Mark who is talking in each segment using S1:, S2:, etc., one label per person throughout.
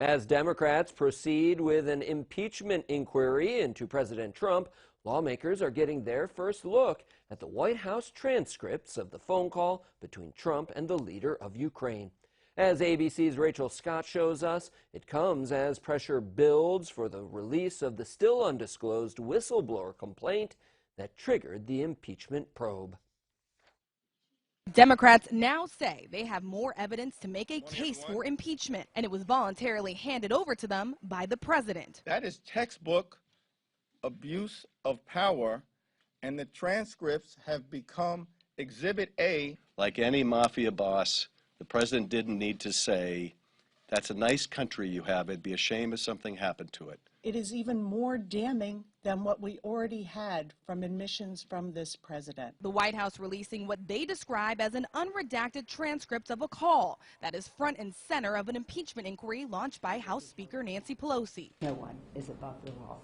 S1: As Democrats proceed with an impeachment inquiry into President Trump, lawmakers are getting their first look at the White House transcripts of the phone call between Trump and the leader of Ukraine. As ABC's Rachel Scott shows us, it comes as pressure builds for the release of the still undisclosed whistleblower complaint that triggered the impeachment probe.
S2: Democrats now say they have more evidence to make a case for impeachment, and it was voluntarily handed over to them by the president.
S3: That is textbook abuse of power, and the transcripts have become Exhibit A.
S4: Like any mafia boss, the president didn't need to say, "That's a nice country you have. It'd be a shame if something happened to it."
S5: It is even more damning than what we already had from admissions from this president.
S2: The White House releasing what they describe as an unredacted transcript of a call that is front and center of an impeachment inquiry launched by House Speaker Nancy Pelosi.
S6: No one is above the law.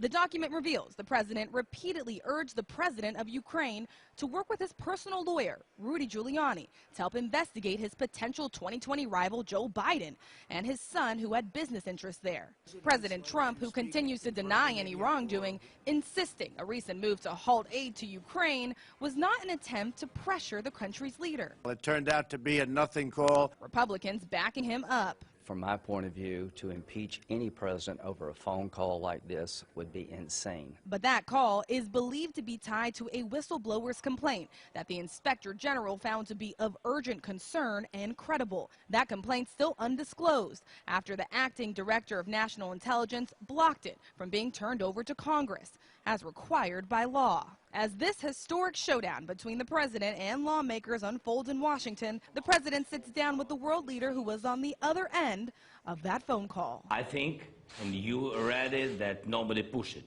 S2: The document reveals the president repeatedly urged the president of Ukraine to work with his personal lawyer, Rudy Giuliani, to help investigate his potential 2020 rival Joe Biden and his son who had business interests there. President Trump, who continues to deny any wrongdoing, insisting a recent move to halt aid to Ukraine was not an attempt to pressure the country's leader.
S7: It turned out to be a nothing call.
S2: Republicans backing him up.
S8: From my point of view, to impeach any president over a phone call like this would be insane.
S2: But that call is believed to be tied to a whistleblower's complaint that the inspector general found to be of urgent concern and credible. That complaint still undisclosed after the acting director of national intelligence blocked it from being turned over to Congress, as required by law. As this historic showdown between the president and lawmakers unfolds in Washington, the president sits down with the world leader who was on the other end of that phone call.
S9: I think, and you read it, that nobody pushed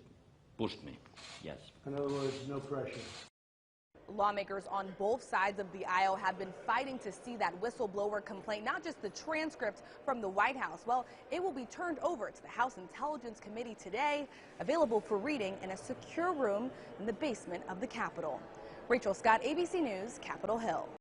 S9: me. Yes.
S7: In other words, no pressure.
S2: Lawmakers on both sides of the aisle have been fighting to see that whistleblower complaint, not just the transcript from the White House. Well, it will be turned over to the House Intelligence Committee today, available for reading in a secure room in the basement of the Capitol. Rachel Scott, ABC News, Capitol Hill.